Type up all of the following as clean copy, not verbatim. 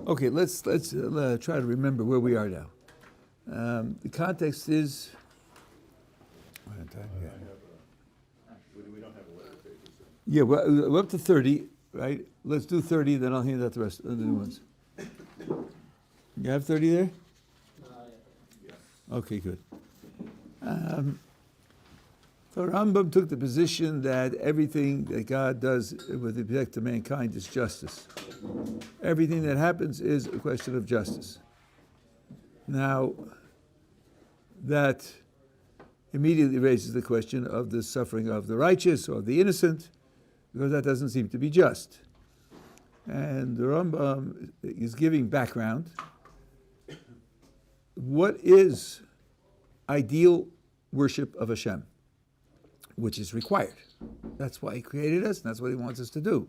Okay, let's try to remember where we are now. The context is. We don't have a letter pages. Yeah, we're up to 30, right? Let's do 30, then I'll hand out the rest of the new ones. You have 30 there? Okay, good. So Rambam took the position that everything that God does with respect to mankind is justice. Everything that happens is a question of justice. Now, that immediately raises the question of the suffering of the righteous or the innocent, because that doesn't seem to be just. And the Rambam is giving background. What is ideal worship of Hashem? Which is required. That's why he created us, and that's what he wants us to do.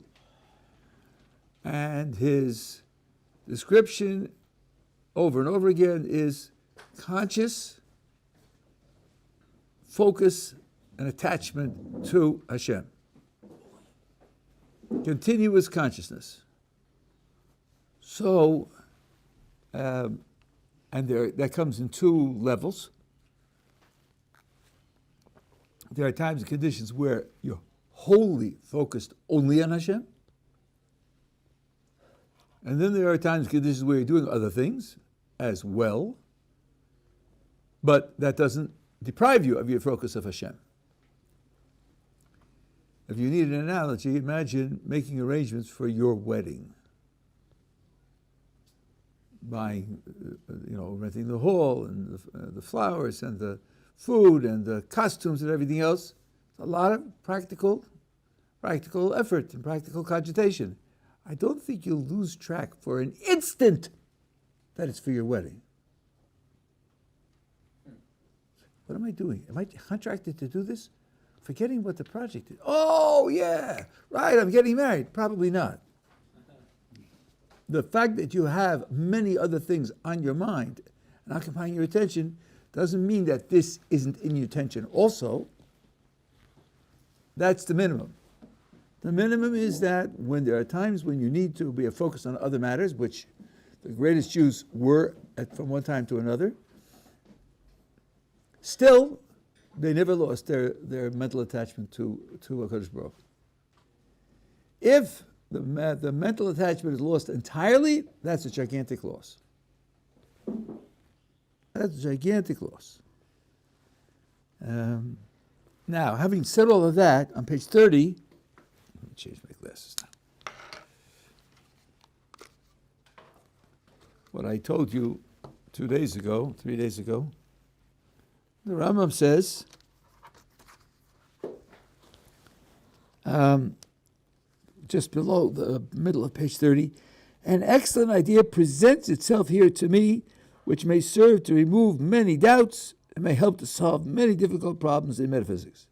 And his description over and over again is conscious focus and attachment to Hashem. Continuous consciousness. So, and that comes in two levels. There are times and conditions where you're wholly focused only on Hashem. And then there are times and conditions where you're doing other things as well, but that doesn't deprive you of your focus of Hashem. If you need an analogy, imagine making arrangements for your wedding. Buying, renting the hall and the flowers and the food and the costumes and everything else. A lot of practical effort and practical cogitation. I don't think you'll lose track for an instant that it's for your wedding. What am I doing? Am I contracted to do this? Forgetting what the project is. Oh, yeah, right, I'm getting married. Probably not. The fact that you have many other things on your mind and occupying your attention doesn't mean that this isn't in your attention. Also, that's the minimum. The minimum is that when there are times when you need to be focused on other matters, which the greatest Jews were from one time to another, still, they never lost their mental attachment to HaKadosh Baruch Hu. If the mental attachment is lost entirely, that's a gigantic loss. That's a gigantic loss. Now, having said all of that, on page 30, let me change my glasses now. What I told you 3 days ago, the Rambam says, just below the middle of page 30, an excellent idea presents itself here to me, which may serve to remove many doubts and may help to solve many difficult problems in metaphysics.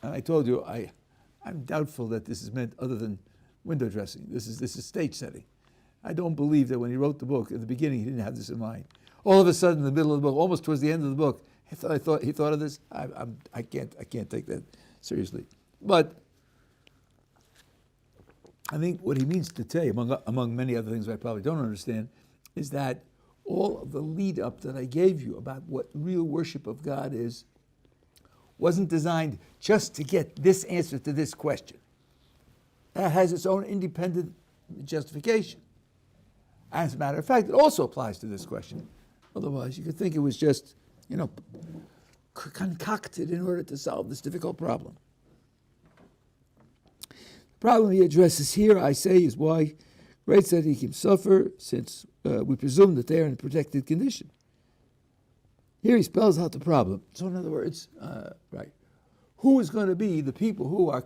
And I told you, I'm doubtful that this is meant other than window dressing. This is stage setting. I don't believe that when he wrote the book, at the beginning, he didn't have this in mind. All of a sudden, in the middle of the book, almost towards the end of the book, he thought of this. I can't take that seriously. But I think what he means to say, among many other things I probably don't understand, is that all of the lead up that I gave you about what real worship of God is wasn't designed just to get this answer to this question. That has its own independent justification. As a matter of fact, it also applies to this question. Otherwise, you could think it was just, concocted in order to solve this difficult problem. The problem he addresses here, I say, is why great tzaddikim suffer, since we presume that they are in a protected condition. Here he spells out the problem. So in other words, who is going to be the people who are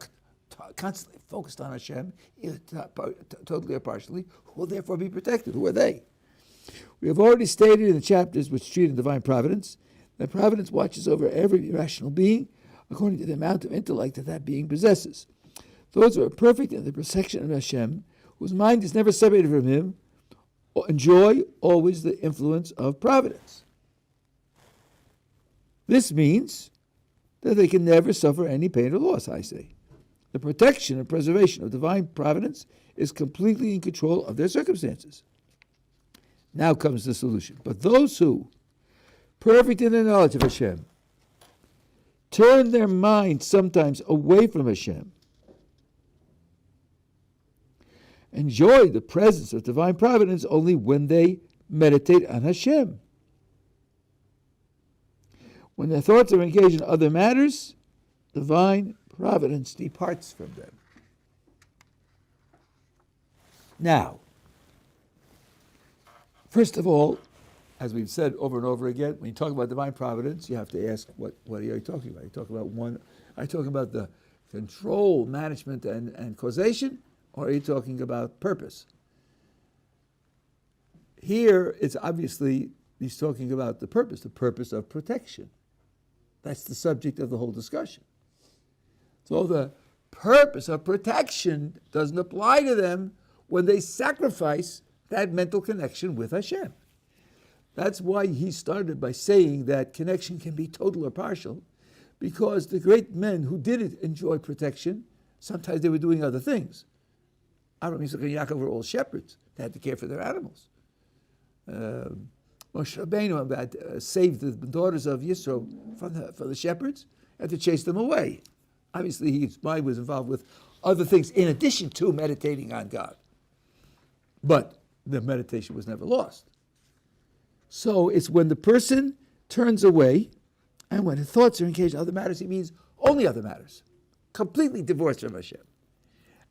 constantly focused on Hashem, either totally or partially, who will therefore be protected? Who are they? We have already stated in the chapters which treat of divine providence that providence watches over every rational being according to the amount of intellect that being possesses. Those who are perfect in the perception of Hashem, whose mind is never separated from Him, enjoy always the influence of providence. This means that they can never suffer any pain or loss, I say. The protection and preservation of divine providence is completely in control of their circumstances. Now comes the solution. But those who, perfect in the knowledge of Hashem, turn their mind sometimes away from Hashem, enjoy the presence of divine providence only when they meditate on Hashem. When their thoughts are engaged in other matters, divine providence departs from them. Now, first of all, as we've said over and over again, when you talk about divine providence, you have to ask, what are you talking about? Are you talking about the control, management, and causation, or are you talking about purpose? Here, it's obviously, he's talking about the purpose of protection. That's the subject of the whole discussion. So the purpose of protection doesn't apply to them when they sacrifice that mental connection with Hashem. That's why he started by saying that connection can be total or partial, because the great men who did enjoy protection, sometimes they were doing other things. Abraham, Yitzchak, and Yaakov were all shepherds. They had to care for their animals. Moshe Rabbeinu had saved the daughters of Yisro from the shepherds, had to chase them away. Obviously, his mind was involved with other things in addition to meditating on God. But the meditation was never lost. So it's when the person turns away, and when his thoughts are engaged in other matters, he means only other matters, completely divorced from Hashem.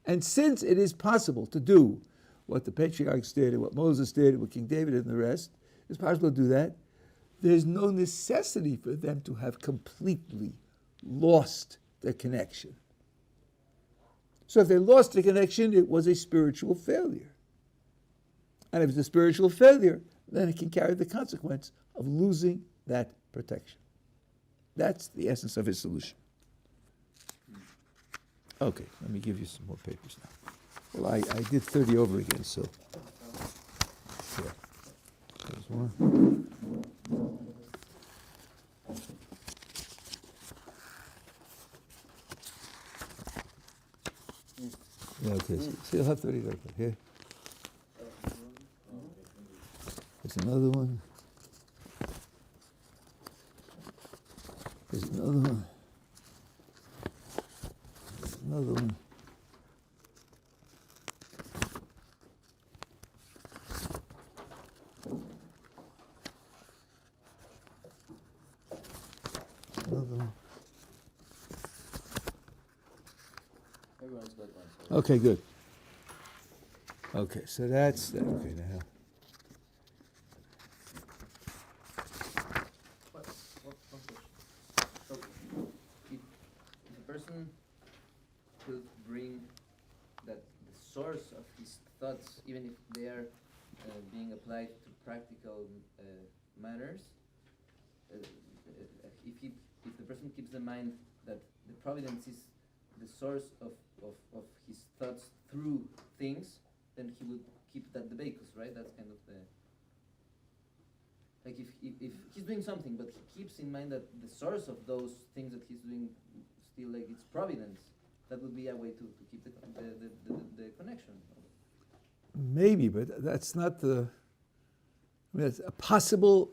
And since it is possible to do what the patriarchs did, and what Moses did, and what King David and the rest, it's possible to do that, there's no necessity for them to have completely lost their connection. So if they lost the connection, it was a spiritual failure. And if it's a spiritual failure, then it can carry the consequence of losing that protection. That's the essence of his solution. Okay, let me give you some more papers now. Well, I did 30 over again, so. Yeah. There's one. Yeah, okay, so you'll have 30 over here. There's another one. There's another one. There's another one. Another one. Okay, good. Okay, so that's that. Okay, now. One question. So, if a person could bring that the source of his thoughts, even if they are being applied to practical manners, if the person keeps in mind that the providence is the source of his thoughts through things, then he would keep that debacus, right? That's kind of the... Like if he's doing something, but he keeps in mind that the source of those things that he's doing still, like, it's providence, that would be a way to keep the connection. Maybe, but that's not the... I mean, it's a possible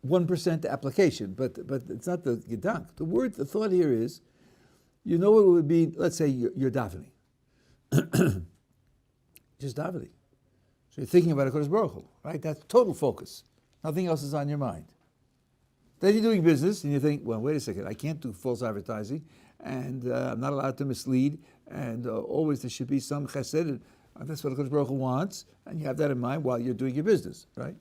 1% application, but it's not the gedank. The thought here is, you know what it would be, let's say you're davening. Just davening. So you're thinking about HaKadosh Baruch Hu, right? That's total focus. Nothing else is on your mind. Then you're doing business and you think, well, wait a second, I can't do false advertising, and I'm not allowed to mislead, and always there should be some chesed, and that's what HaKadosh Baruch Hu wants, and you have that in mind while you're doing your business, right?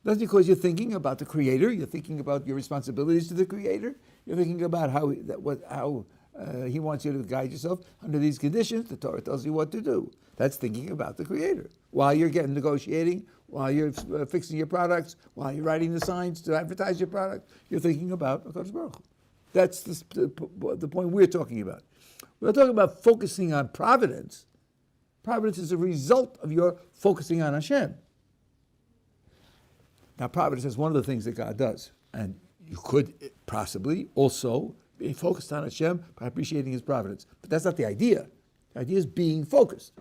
That's because you're thinking about the Creator, you're thinking about your responsibilities to the Creator, you're thinking about how He wants you to guide yourself under these conditions. The Torah tells you what to do. That's thinking about the Creator. While you're negotiating, while you're fixing your products, while you're writing the signs to advertise your product, you're thinking about HaKadosh Baruch Hu. That's the point we're talking about. We're talking about focusing on providence. Providence is a result of your focusing on Hashem. Now, providence is one of the things that God does. And you could possibly also be focused on Hashem by appreciating His providence. But that's not the idea. The idea is being focused.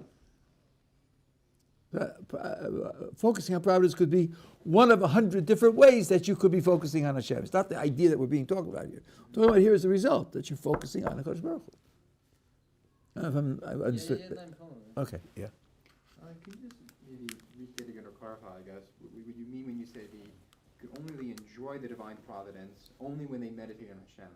Focusing on providence could be one of 100 different ways that you could be focusing on Hashem. It's not the idea that we're being talked about here. Talking about here is the result that you're focusing on HaKadosh Baruch Hu. I don't know if I understood. Yeah, I'm following. Okay, yeah. Can you just maybe restate again or clarify, I guess, what you mean when you say they could only enjoy the divine providence only when they meditate on Hashem?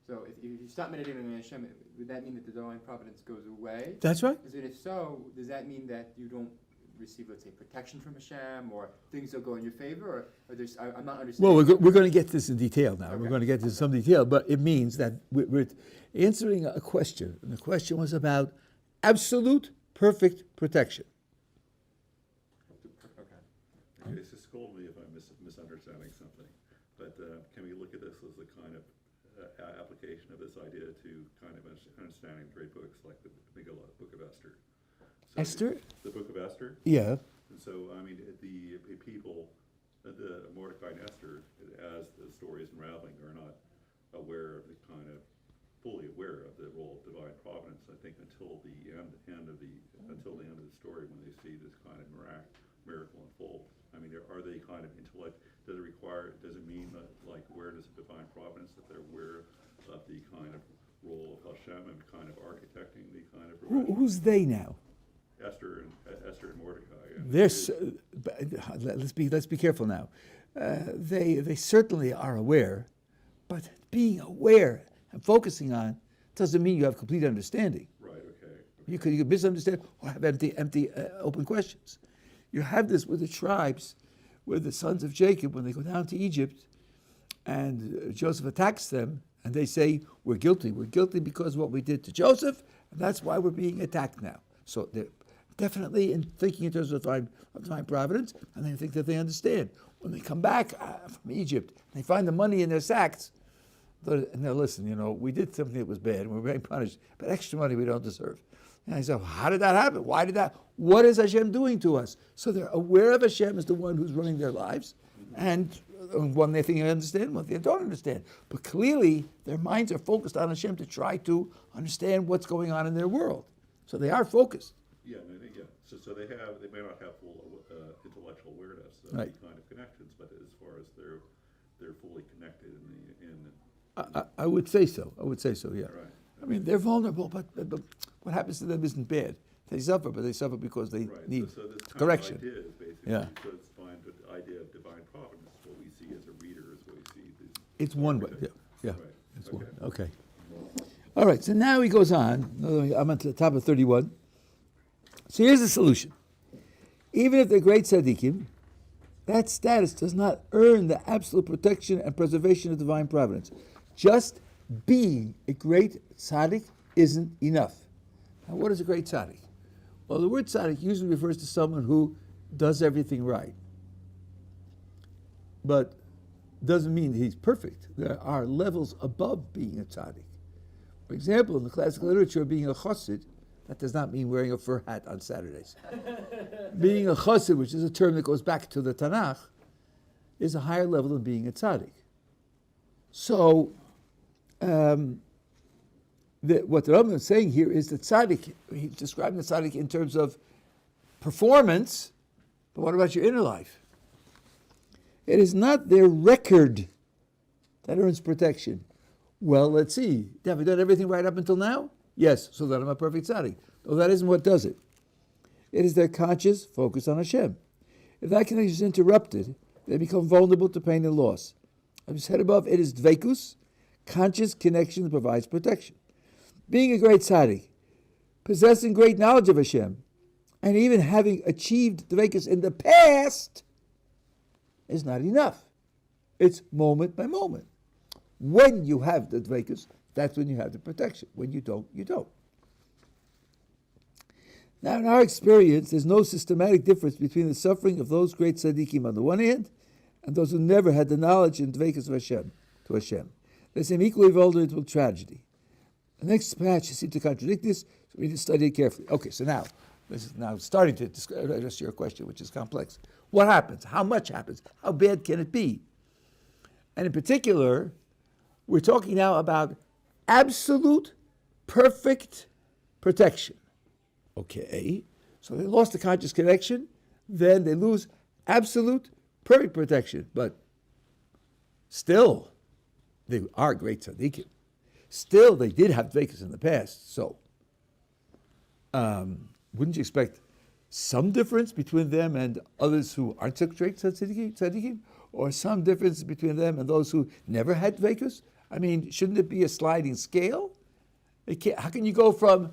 So if you stop meditating on Hashem, would that mean that the divine providence goes away? That's right. Because if so, does that mean that you don't receive, let's say, protection from Hashem, or things will go in your favor, or there's, I'm not understanding. Well, we're going to get this in detail now. We're Okay. going to get this in some detail, but it means that we're answering a question, and the question was about absolute, perfect protection. Okay, so scold me if I'm misunderstanding something, but can we look at this as a kind of application of this idea to kind of understanding great books like the Book of Esther? So Esther? The Book of Esther? Yeah. And so, I mean, the people, the Mordecai and Esther, as the story is unraveling, are not aware of the kind of, fully aware of the role of divine providence, I think, until the end of the story, when they see this kind of miracle unfold. I mean, are they kind of intellect? Does it mean that, like, awareness of divine providence, that they're aware of the kind of role of Hashem and kind of architecting the kind of Who's they now? Esther and Mordecai. And There's, let's be careful now. They certainly are aware, but being aware and focusing on doesn't mean you have complete understanding. Right. Okay. You could misunderstand or have empty open questions. You have this with the tribes, where the sons of Jacob, when they go down to Egypt, and Joseph attacks them, and they say, "We're guilty. We're guilty because of what we did to Joseph, and that's why we're being attacked now." So they're definitely in thinking in terms of divine providence, and they think that they understand. When they come back from Egypt, they find the money in their sacks. And they'll listen, we did something that was bad, and we're being punished, but extra money we don't deserve. And I say, how did that happen? Why did that? What is Hashem doing to us? So they're aware of Hashem as the one who's running their lives, and one they think they understand, one they don't understand. But clearly, their minds are focused on Hashem to try to understand what's going on in their world. So they are focused. Yeah. So they may not have full intellectual awareness of Right. the kind of connections, but as far as they're fully connected in I would say so. Yeah. Right. I mean, they're vulnerable, but what happens to them isn't bad. They suffer, but they suffer because they right. need So this kind correction. of idea is basically Yeah. so it's fine, but the idea of divine providence, what we see as a reader is what we see. It's one way. Yeah. Right. It's Okay. one. Okay. All right. So now he goes on. I'm at the top of 31. So here's the solution. Even if they're great tzaddikim, that status does not earn the absolute protection and preservation of divine providence. Just being a great tzaddik isn't enough. Now, what is a great tzaddik? Well, the word tzaddik usually refers to someone who does everything right, but doesn't mean that he's perfect. There are levels above being a tzaddik. For example, in the classical literature, being a chassid, that does not mean wearing a fur hat on Saturdays. Being a chassid, which is a term that goes back to the Tanakh, is a higher level than being a tzaddik. So, what the Rabbi is saying here is that tzaddik, he's describing the tzaddik in terms of performance, but what about your inner life? It is not their record that earns protection. Well, let's see. Have you done everything right up until now? Yes, so then I'm a perfect tzaddik. No, that isn't what does it. It is their conscious focus on Hashem. If that connection is interrupted, they become vulnerable to pain and loss. As we said above, it is dveikus, conscious connection that provides protection. Being a great tzaddik, possessing great knowledge of Hashem, and even having achieved dveikus in the past is not enough. It's moment by moment. When you have the dveikus, that's when you have the protection. When you don't, you don't. Now, in our experience, there's no systematic difference between the suffering of those great tzaddikim on the one hand, and those who never had the knowledge and dveikus of Hashem, to Hashem. They seem equally vulnerable to tragedy. The next patch seems to contradict this, so we need to study it carefully. Okay, so now, this is now starting to address your question, which is complex. What happens? How much happens? How bad can it be? And in particular, we're talking now about absolute, perfect protection. Okay, so they lost the conscious connection, then they lose absolute, perfect protection. But still, they are great tzaddikim. Still, they did have dveikus in the past. So, wouldn't you expect some difference between them and others who aren't such great tzaddikim? Or some difference between them and those who never had dveikus? I mean, shouldn't it be a sliding scale? How can you go from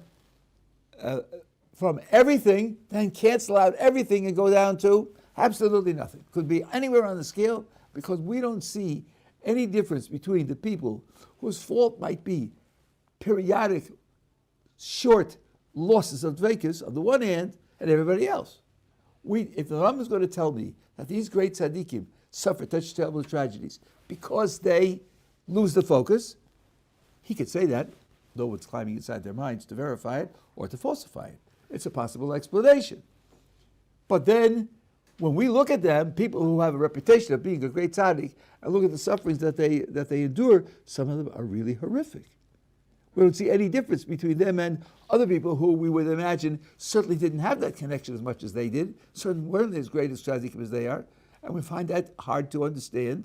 everything, then cancel out everything and go down to absolutely nothing? Could be anywhere on the scale, because we don't see any difference between the people whose fault might be periodic, short losses of dveikus on the one hand, and everybody else. If the Rambam is going to tell me that these great tzaddikim suffer such terrible tragedies because they lose the focus, he could say that. No one's climbing inside their minds to verify it or to falsify it. It's a possible explanation. But then, when we look at them, people who have a reputation of being a great tzaddik, and look at the sufferings that they endure, some of them are really horrific. We don't see any difference between them and other people who we would imagine certainly didn't have that connection as much as they did, certainly weren't as great as tzaddikim as they are, and we find that hard to understand.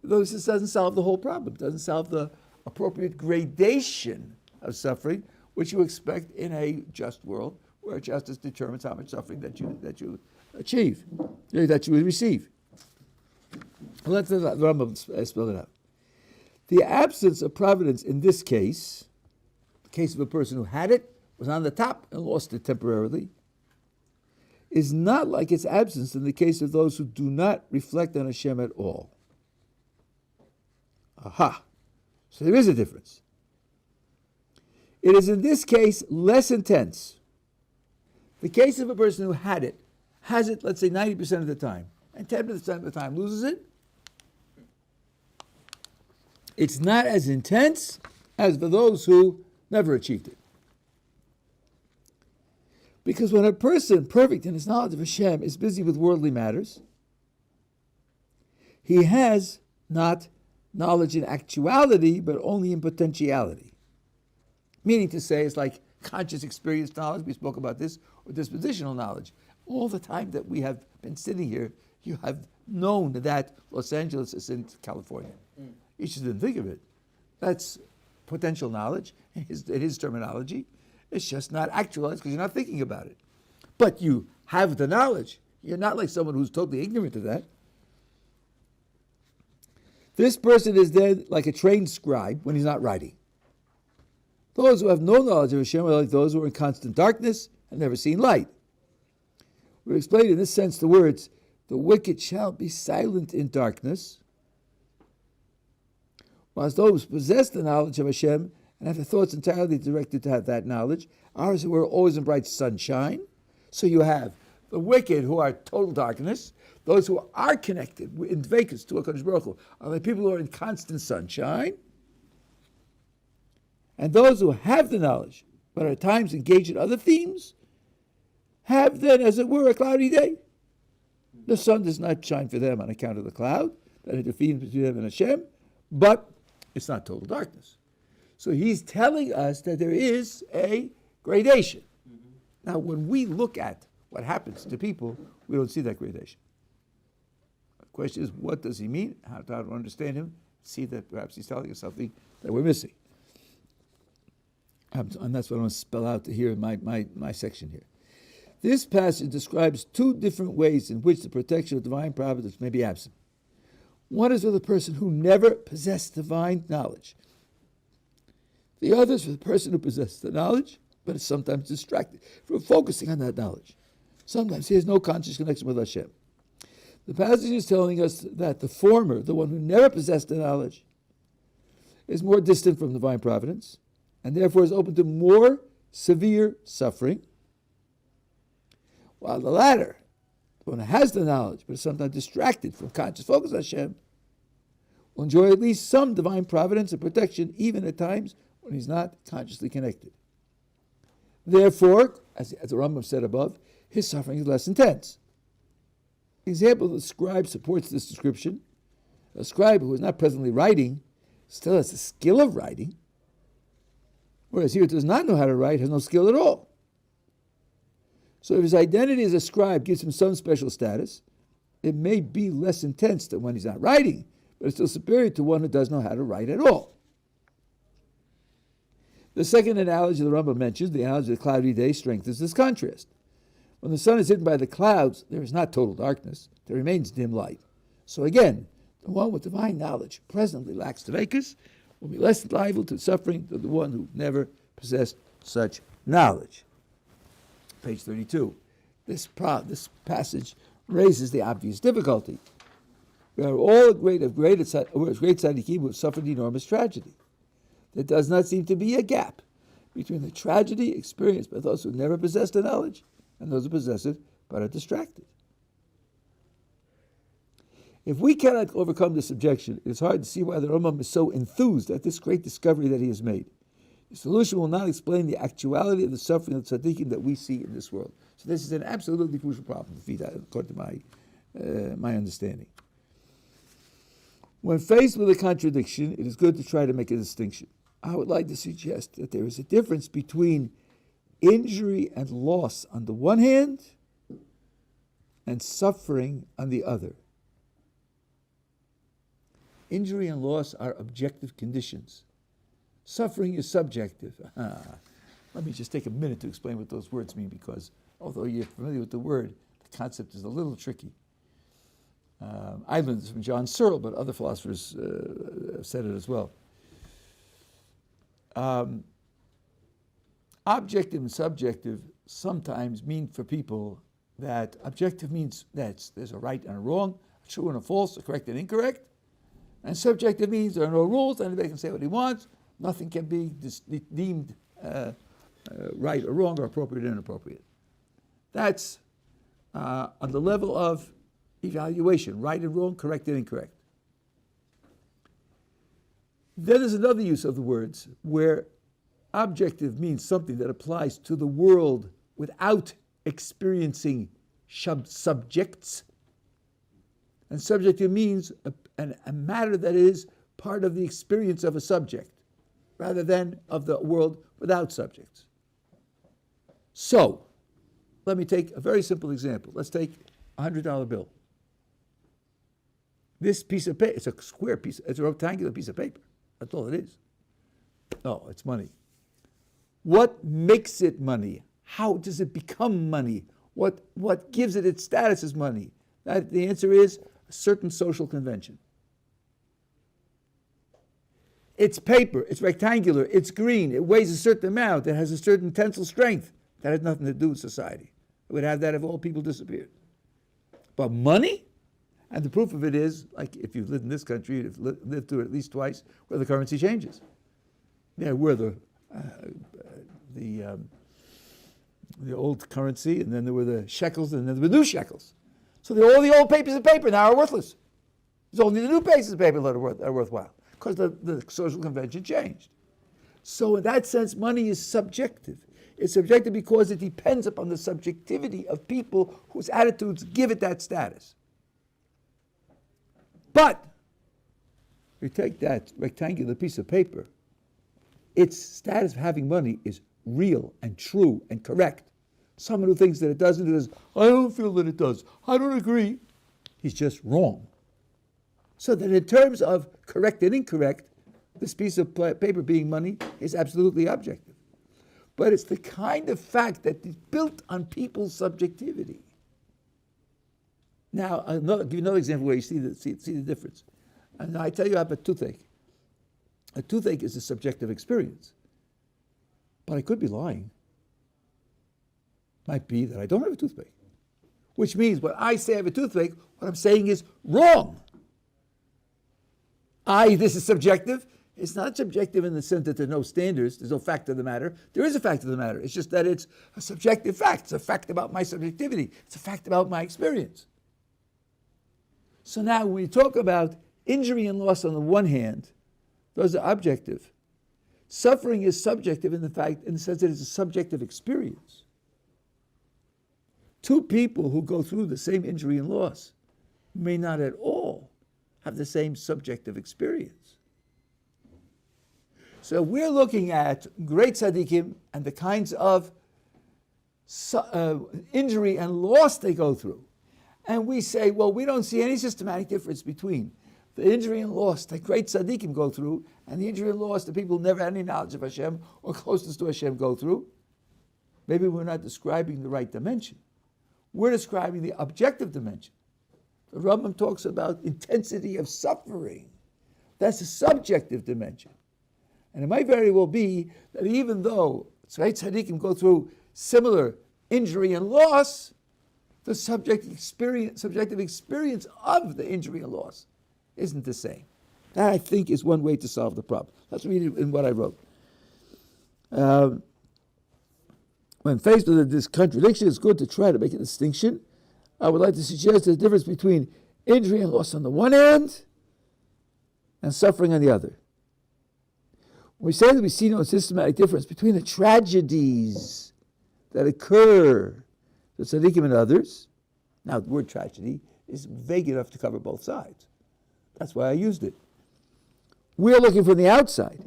Though this doesn't solve the whole problem, it doesn't solve the appropriate gradation of suffering, which you expect in a just world, where justice determines how much suffering that you achieve, that you will receive. Well, let the Rambam spell it out. The absence of providence in this case, the case of a person who had it, was on the top and lost it temporarily, is not like its absence in the case of those who do not reflect on Hashem at all. Aha! So there is a difference. It is in this case less intense. The case of a person who had it, has it, let's say 90% of the time, and 10% of the time loses it, it's not as intense as for those who never achieved it. Because when a person perfect in his knowledge of Hashem is busy with worldly matters, he has not knowledge in actuality, but only in potentiality. Meaning to say, it's like conscious experience knowledge, we spoke about this, or dispositional knowledge. All the time that we have been sitting here, you have known that Los Angeles is in California. You just didn't think of it. That's potential knowledge, in his terminology. It's just not actualized because you're not thinking about it. But you have the knowledge. You're not like someone who's totally ignorant of that. This person is then like a trained scribe when he's not writing. Those who have no knowledge of Hashem are like those who are in constant darkness and never seen light. We explain in this sense the words, the wicked shall be silent in darkness, whilst those who possess the knowledge of Hashem and have their thoughts entirely directed to have that knowledge, ours who are always in bright sunshine. So you have the wicked who are total darkness, those who are connected in dveikus to a Kadosh Baruch Hu are the people who are in constant sunshine, and those who have the knowledge but are at times engaged in other themes have then, as it were, a cloudy day. The sun does not shine for them on account of the cloud that intervenes between them and Hashem, but it's not total darkness. So he's telling us that there is a gradation. Now, when we look at what happens to people, we don't see that gradation. The question is, what does he mean? How to understand him? See that perhaps he's telling us something that we're missing. And that's what I want to spell out here in my section here. This passage describes two different ways in which the protection of divine providence may be absent. One is for the person who never possessed divine knowledge. The other is for the person who possesses the knowledge, but is sometimes distracted from focusing on that knowledge. Sometimes he has no conscious connection with Hashem. The passage is telling us that the former, the one who never possessed the knowledge, is more distant from divine providence, and therefore is open to more severe suffering, while the latter, the one who has the knowledge, but is sometimes distracted from conscious focus on Hashem, will enjoy at least some divine providence and protection, even at times when he's not consciously connected. Therefore, as the Rambam said above, his suffering is less intense. The example of the scribe supports this description. A scribe who is not presently writing still has the skill of writing, whereas he who does not know how to write has no skill at all. So if his identity as a scribe gives him some special status, it may be less intense than when he's not writing, but it's still superior to one who doesn't know how to write at all. The second analogy the Rambam mentions, the analogy of the cloudy day, strengthens this contrast. When the sun is hidden by the clouds, there is not total darkness. There remains dim light. So again, the one with divine knowledge presently lacks dvekus will be less liable to suffering than the one who never possessed such knowledge. Page 32. This passage raises the obvious difficulty. We are all great tzaddikim who have suffered enormous tragedy. There does not seem to be a gap between the tragedy experienced by those who never possessed the knowledge and those who possess it but are distracted. If we cannot overcome this objection, it is hard to see why the Rambam is so enthused at this great discovery that he has made. The solution will not explain the actuality of the suffering of the tzaddikim that we see in this world. So this is an absolutely crucial problem, according to my understanding. When faced with a contradiction, it is good to try to make a distinction. I would like to suggest that there is a difference between injury and loss on the one hand and suffering on the other. Injury and loss are objective conditions. Suffering is subjective. Let me just take a minute to explain what those words mean, because although you're familiar with the word, the concept is a little tricky. I learned this from John Searle, but other philosophers have said it as well. Objective and subjective sometimes mean for people that objective means that there's a right and a wrong, a true and a false, a correct and incorrect. And subjective means there are no rules, anybody can say what he wants, nothing can be deemed right or wrong or appropriate or inappropriate. That's on the level of evaluation, right and wrong, correct and incorrect. Then there's another use of the words where objective means something that applies to the world without experiencing subjects. And subjective means a matter that is part of the experience of a subject, rather than of the world without subjects. So, let me take a very simple example. Let's take a $100 bill. This piece of paper, it's a square piece, it's a rectangular piece of paper. That's all it is. No, it's money. What makes it money? How does it become money? What gives it its status as money? The answer is a certain social convention. It's paper, it's rectangular, it's green, it weighs a certain amount, it has a certain tensile strength. That has nothing to do with society. It would have that if all people disappeared. But money? And the proof of it is, like if you've lived in this country, you've lived through it at least twice, where the currency changes. Yeah, where the old currency, and then there were the shekels, and then there were new shekels. So all the old papers of paper now are worthless. It's only the new pieces of paper that are worthwhile, because the social convention changed. So in that sense, money is subjective. It's subjective because it depends upon the subjectivity of people whose attitudes give it that status. But you take that rectangular piece of paper, its status of having money is real and true and correct. Someone who thinks that it doesn't, says, I don't feel that it does. I don't agree. He's just wrong. So that in terms of correct and incorrect, this piece of paper being money is absolutely objective. But it's the kind of fact that is built on people's subjectivity. Now, I'll give you another example where you see the difference. And I tell you about toothache. A toothache is a subjective experience. But I could be lying. Might be that I don't have a toothache. Which means when I say I have a toothache, what I'm saying is wrong. This is subjective. It's not subjective in the sense that there are no standards, there's no fact of the matter. There is a fact of the matter. It's just that it's a subjective fact. It's a fact about my subjectivity. It's a fact about my experience. So now when we talk about injury and loss on the one hand, those are objective. Suffering is subjective in the sense that it's a subjective experience. Two people who go through the same injury and loss may not at all have the same subjective experience. So we're looking at great tzaddikim and the kinds of injury and loss they go through. And we say, well, we don't see any systematic difference between the injury and loss that great tzaddikim go through and the injury and loss that people who never had any knowledge of Hashem or closeness to Hashem go through. Maybe we're not describing the right dimension. We're describing the objective dimension. The Rambam talks about intensity of suffering. That's a subjective dimension. And it might very well be that even though great tzaddikim go through similar injury and loss, the subjective experience of the injury and loss isn't the same. That, I think, is one way to solve the problem. Let's read it in what I wrote. When faced with this contradiction, it's good to try to make a distinction. I would like to suggest the difference between injury and loss on the one hand and suffering on the other. When we say that we see no systematic difference between the tragedies that occur to tzaddikim and others, now the word tragedy is vague enough to cover both sides. That's why I used it. We're looking from the outside.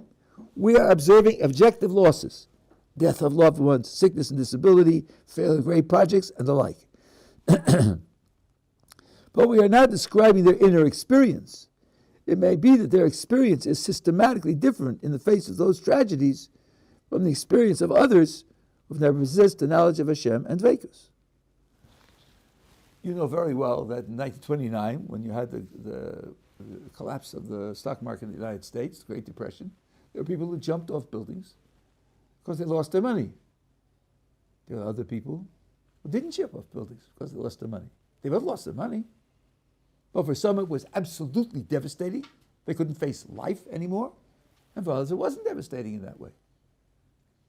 We are observing objective losses, death of loved ones, sickness and disability, failure of great projects, and the like. But we are not describing their inner experience. It may be that their experience is systematically different in the face of those tragedies from the experience of others who have never possessed the knowledge of Hashem and Dveikus. You know very well that in 1929, when you had the collapse of the stock market in the United States, the Great Depression, there were people who jumped off buildings because they lost their money. There were other people who didn't jump off buildings because they lost their money. They both lost their money. But for some it was absolutely devastating. They couldn't face life anymore. And for others it wasn't devastating in that way.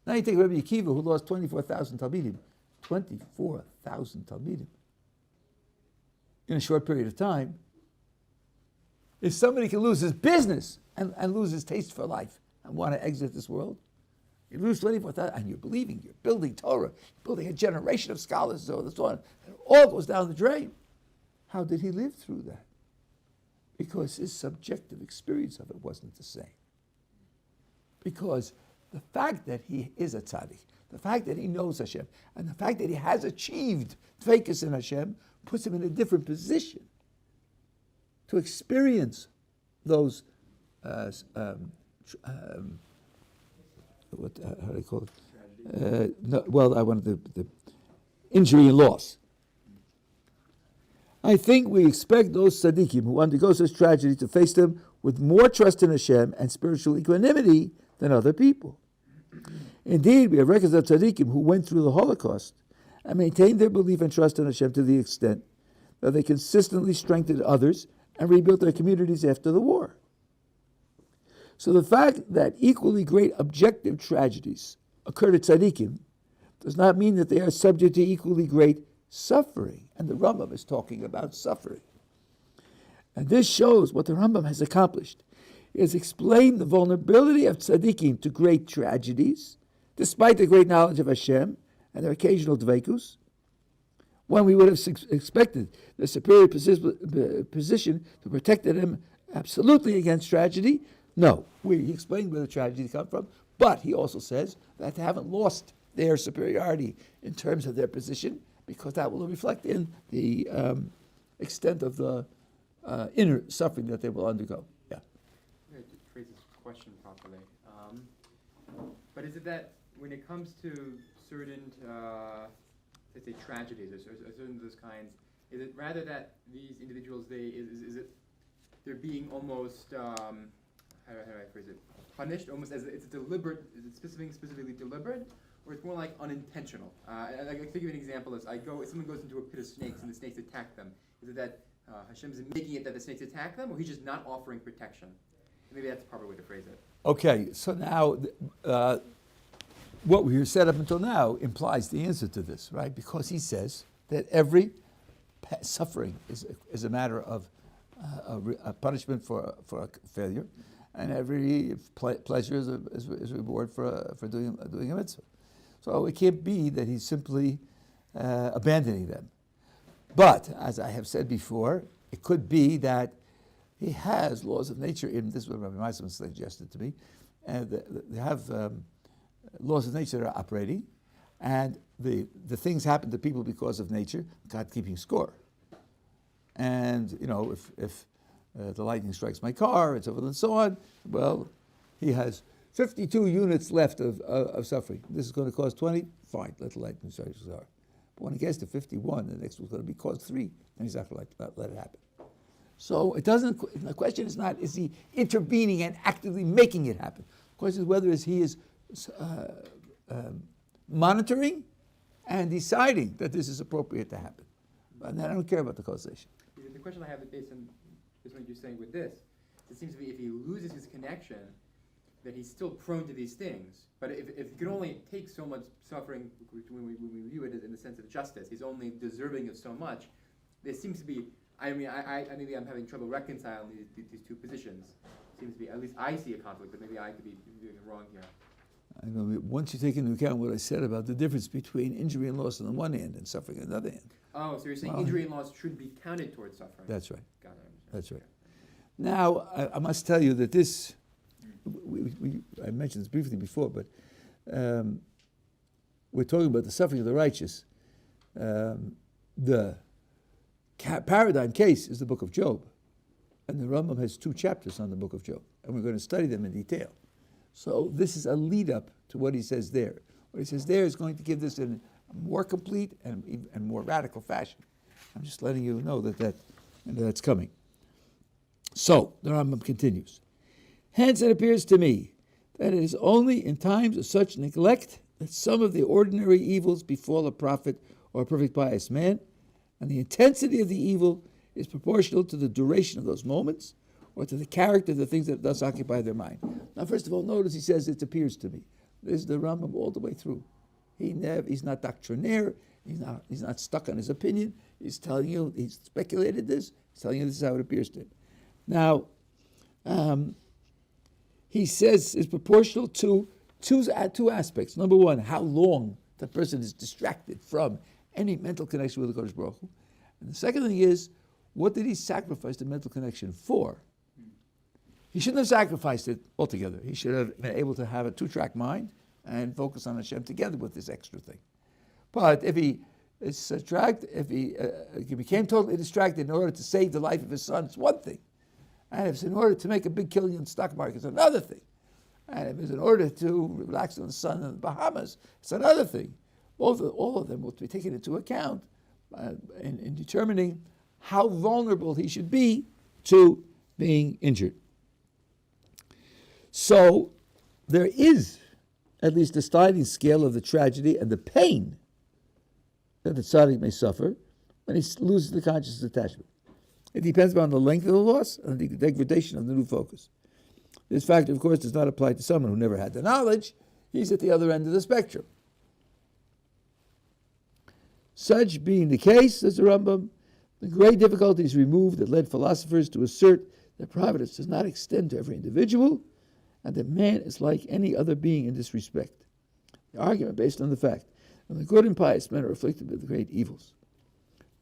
Now you take Rabbi Akiva, who lost 24,000 Talmidim. 24,000 Talmidim. In a short period of time. If somebody can lose his business and lose his taste for life and want to exit this world, you lose 24,000 and you're believing, you're building Torah, you're building a generation of scholars, so on, and it all goes down the drain. How did he live through that? Because his subjective experience of it wasn't the same. Because the fact that he is a tzaddik, the fact that he knows Hashem, and the fact that he has achieved dveikus in Hashem puts him in a different position to experience those, how do I call it? I wanted the injury and loss. I think we expect those tzaddikim who undergo such tragedy to face them with more trust in Hashem and spiritual equanimity than other people. Indeed, we have records of tzaddikim who went through the Holocaust and maintained their belief and trust in Hashem to the extent that they consistently strengthened others and rebuilt their communities after the war. So the fact that equally great objective tragedies occur to tzaddikim does not mean that they are subject to equally great suffering. And the Rambam is talking about suffering. And this shows what the Rambam has accomplished. He has explained the vulnerability of tzaddikim to great tragedies, despite the great knowledge of Hashem and their occasional dveikus, when we would have expected the superior position to protect them absolutely against tragedy. No, he explained where the tragedy comes from, but he also says that they haven't lost their superiority in terms of their position, because that will reflect in the extent of the inner suffering that they will undergo. Yeah. To phrase this question properly, but is it that when it comes to certain, let's say, tragedies or certain of those kinds, is it rather that these individuals, is it they're being almost, how do I phrase it, punished, almost as it's deliberate, is it specifically deliberate? Or it's more like unintentional. I think of an example as someone goes into a pit of snakes and the snakes attack them. Is it that Hashem is making it that the snakes attack them, or he's just not offering protection? Maybe that's the proper way to phrase it. Okay, so now what we have said up until now implies the answer to this, right? Because he says that every suffering is a matter of a punishment for a failure, and every pleasure is a reward for doing a mitzvah. So it can't be that he's simply abandoning them. But, as I have said before, it could be that he has laws of nature in this is what Rabbi Meisman suggested to me, and they have laws of nature that are operating, And the things happen to people because of nature, God keeping score. And, if the lightning strikes my car, and so forth and so on, well, he has 52 units left of suffering. This is going to cause 20, fine, let the lightning strike his car. But when it gets to 51, the next one's going to be cause 3, and he's not going to let it happen. So the question is not, is he intervening and actively making it happen? The question is whether he is monitoring and deciding that this is appropriate to happen. And I don't care about the causation. The question I have based on what you're saying with this, it seems to be if he loses his connection, that he's still prone to these things. But if he could only take so much suffering, when we view it in the sense of justice, he's only deserving of so much. There seems to be, maybe I'm having trouble reconciling these two positions. It seems to be, at least I see a conflict, but maybe I could be doing it wrong here. I know, once you take into account what I said about the difference between injury and loss on the one hand and suffering on the other hand. Oh, so you're saying injury and loss should be counted towards suffering. That's right. Got it. That's right. Now, I must tell you that this, I mentioned this briefly before, but we're talking about the suffering of the righteous. The paradigm case is the book of Job. And the Rambam has 2 chapters on the book of Job. And we're going to study them in detail. So this is a lead up to what he says there. What he says there is going to give this in a more complete and more radical fashion. I'm just letting you know that's coming. So the Rambam continues. Hence it appears to me that it is only in times of such neglect that some of the ordinary evils befall a prophet or a perfect pious man, and the intensity of the evil is proportional to the duration of those moments or to the character of the things that thus occupy their mind. Now, first of all, notice he says it appears to me. This is the Rambam all the way through. He's not doctrinaire. He's not stuck on his opinion. He's telling you, he's speculated this. He's telling you this is how it appears to him. Now, he says it's proportional to two aspects. Number one, how long the person is distracted from any mental connection with the Kodesh Baruch Hu. And the second thing is, what did he sacrifice the mental connection for? He shouldn't have sacrificed it altogether. He should have been able to have a 2-track mind and focus on Hashem together with this extra thing. But if he became totally distracted in order to save the life of his son, it's one thing. And if it's in order to make a big killing in the stock market, it's another thing. And if it's in order to relax in the sun in the Bahamas, it's another thing. All of them will be taken into account in determining how vulnerable he should be to being injured. So there is at least a sliding scale of the tragedy and the pain that the tzaddik may suffer when he loses the conscious attachment. It depends upon the length of the loss and the degradation of the new focus. This factor, of course, does not apply to someone who never had the knowledge. He's at the other end of the spectrum. Such being the case, says the Rambam, the great difficulties removed that led philosophers to assert that providence does not extend to every individual, and that man is like any other being in this respect. The argument based on the fact that the good and pious men are afflicted with great evils.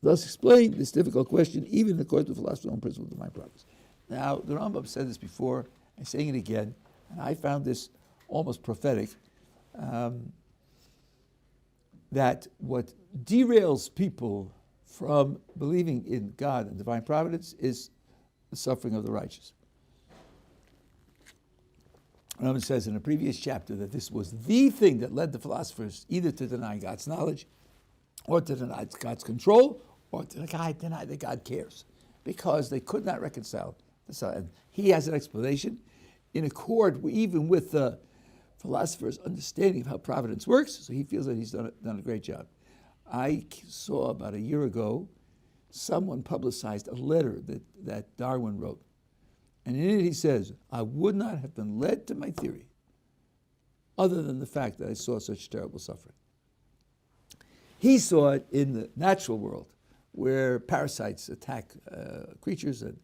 Thus explain this difficult question even according to the philosopher's own principle of divine providence. Now, the Rambam said this before, I'm saying it again, and I found this almost prophetic, that what derails people from believing in God and divine providence is the suffering of the righteous. Rambam says in a previous chapter that this was the thing that led the philosophers either to deny God's knowledge, or to deny God's control, or to deny that God cares, because they could not reconcile this. And he has an explanation in accord even with the philosopher's understanding of how providence works, so he feels that he's done a great job. I saw about a year ago someone publicized a letter that Darwin wrote. And in it he says, I would not have been led to my theory other than the fact that I saw such terrible suffering. He saw it in the natural world, where parasites attack creatures and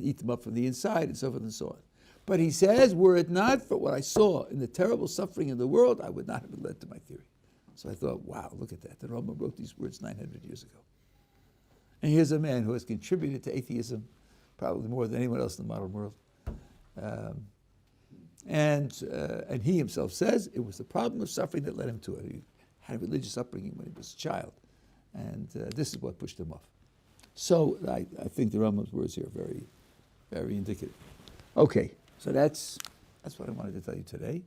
eat them up from the inside and so forth and so on. But he says, were it not for what I saw in the terrible suffering in the world, I would not have been led to my theory. So I thought, wow, look at that. The Rambam wrote these words 900 years ago. And here's a man who has contributed to atheism probably more than anyone else in the modern world. And he himself says it was the problem of suffering that led him to it. He had a religious upbringing when he was a child, and this is what pushed him off. So I think the Rambam's words here are very, very indicative. Okay, so that's what I wanted to tell you today.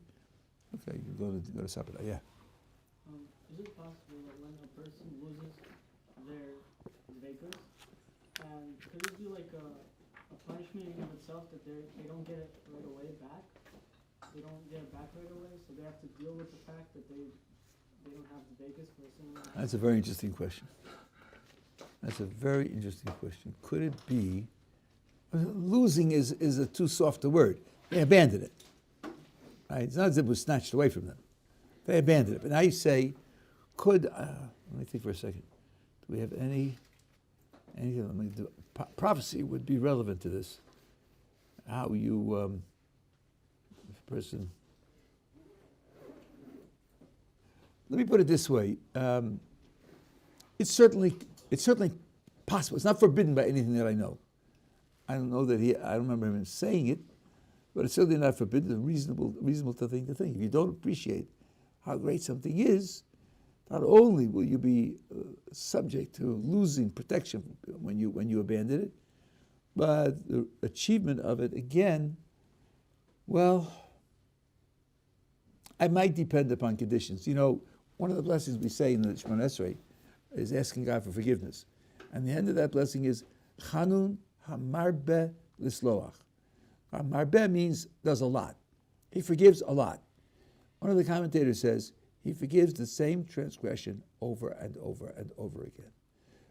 Okay, you go to supper. Yeah. Is it possible that when a person loses their vapors, and could it be like a punishment in and of itself that they don't get it right away back? They don't get it back right away, so they have to deal with the fact that they don't have the vapors for a certain amount of time? That's a very interesting question. That's a very interesting question. Could it be, losing is a too soft a word. They abandoned it. Right? It's not as if it was snatched away from them. They abandoned it. But now you say, let me think for a second. Do we have anything? Let me do, prophecy would be relevant to this. How you, if a person, let me put it this way. It's certainly possible. It's not forbidden by anything that I know. I don't know that I don't remember him saying it, but it's certainly not forbidden. It's a reasonable thing to think. If you don't appreciate how great something is, not only will you be subject to losing protection when you abandon it, but the achievement of it again, well, it might depend upon conditions. You know, one of the blessings we say in the Shemona Esrei is asking God for forgiveness. And the end of that blessing is Chanun Hamarbe Lisloach. Marbe means does a lot. He forgives a lot. One of the commentators says he forgives the same transgression over and over and over again.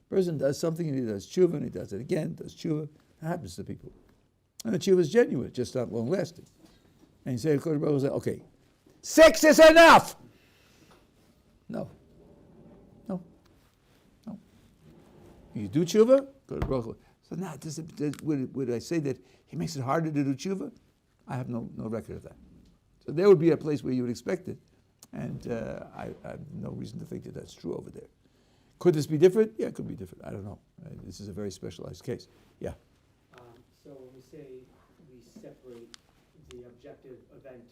A person does something and he does tshuva and he does it again, does tshuva. That happens to people. And the tshuva is genuine, just not long lasting. And you say, okay, 6 is enough! No. You do tshuva, go to Baruch Hu. So now, would I say that he makes it harder to do tshuva? I have no record of that. So there would be a place where you would expect it, and I have no reason to think that that's true over there. Could this be different? Yeah, it could be different. I don't know. This is a very specialized case. Yeah. So when we say we separate the objective event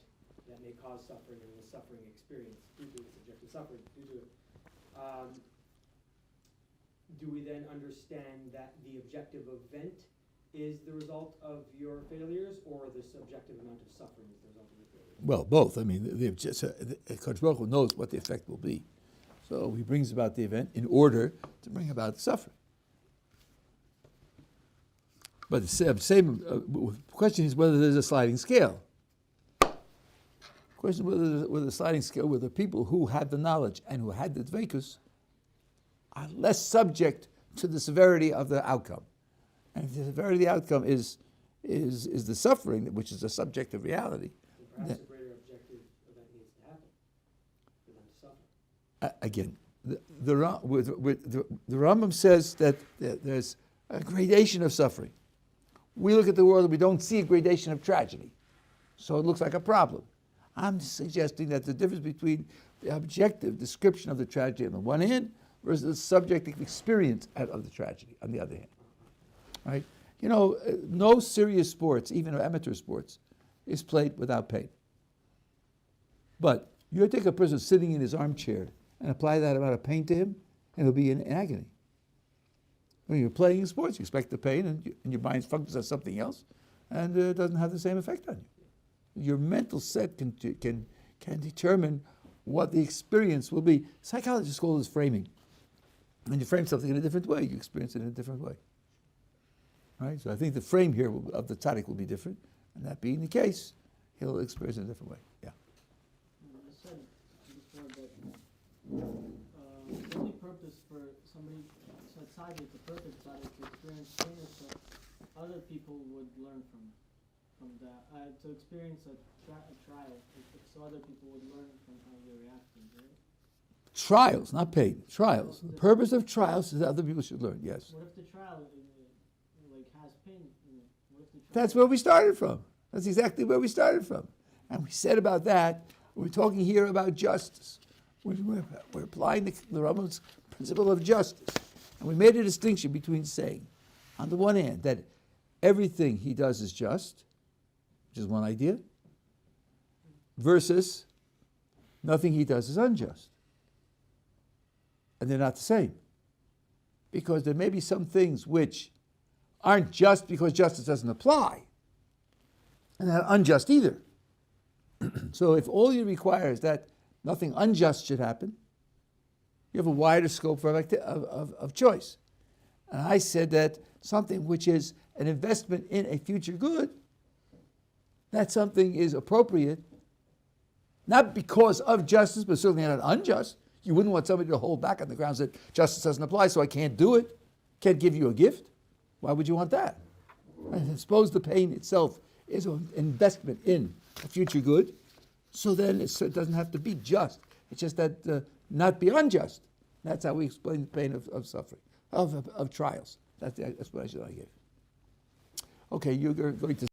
that may cause suffering and the suffering experience due to the subjective suffering due to it, do we then understand that the objective event is the result of your failures, or the subjective amount of suffering is the result of your failures? Well, both. I mean, the Kodesh Baruch Hu knows what the effect will be. So he brings about the event in order to bring about the suffering. But the question is whether there's a sliding scale. The question is whether the sliding scale, whether people who had the knowledge and who had the dveikus are less subject to the severity of the outcome. And if the severity of the outcome is the suffering, which is a subjective reality. So perhaps a greater objective event needs to happen for them to suffer. Again, the Rambam says that there's a gradation of suffering. We look at the world and we don't see a gradation of tragedy. So it looks like a problem. I'm suggesting that the difference between the objective description of the tragedy on the one hand versus the subjective experience of the tragedy on the other hand. Right? You know, no serious sports, even amateur sports, is played without pain. But you take a person sitting in his armchair and apply that amount of pain to him, and he'll be in agony. When you're playing sports, you expect the pain, and your mind functions as something else, and it doesn't have the same effect on you. Your mental set can determine what the experience will be. Psychologists call this framing. When you frame something in a different way, you experience it in a different way. Right? So I think the frame here of the tzaddik will be different, and that being the case, he'll experience it in a different way. Yeah. I said before that the only purpose for somebody to tzaddik, the perfect tzaddik, to experience pain is so other people would learn from that. To experience a trial, so other people would learn from how you're reacting, right? Trials, not pain. Trials. The purpose of trials is that other people should learn. Yes. What if the trial has pain in it? What if the trial That's where we started from. That's exactly where we started from. And we said about that, we're talking here about justice. We're applying the Rambam's principle of justice. And we made a distinction between saying, on the one hand, that everything he does is just, which is one idea, versus nothing he does is unjust. and they're not the same. Because there may be some things which aren't just because justice doesn't apply, and not unjust either. So if all you require is that nothing unjust should happen, you have a wider scope of choice. And I said that something which is an investment in a future good, that something is appropriate, not because of justice, but certainly not unjust. You wouldn't want somebody to hold back on the grounds that justice doesn't apply, so I can't do it, can't give you a gift. Why would you want that? And suppose the pain itself is an investment in a future good, so then it doesn't have to be just. It's just that not be unjust. That's how we explain the pain of suffering, of trials. That's the explanation I gave. Okay, you're going to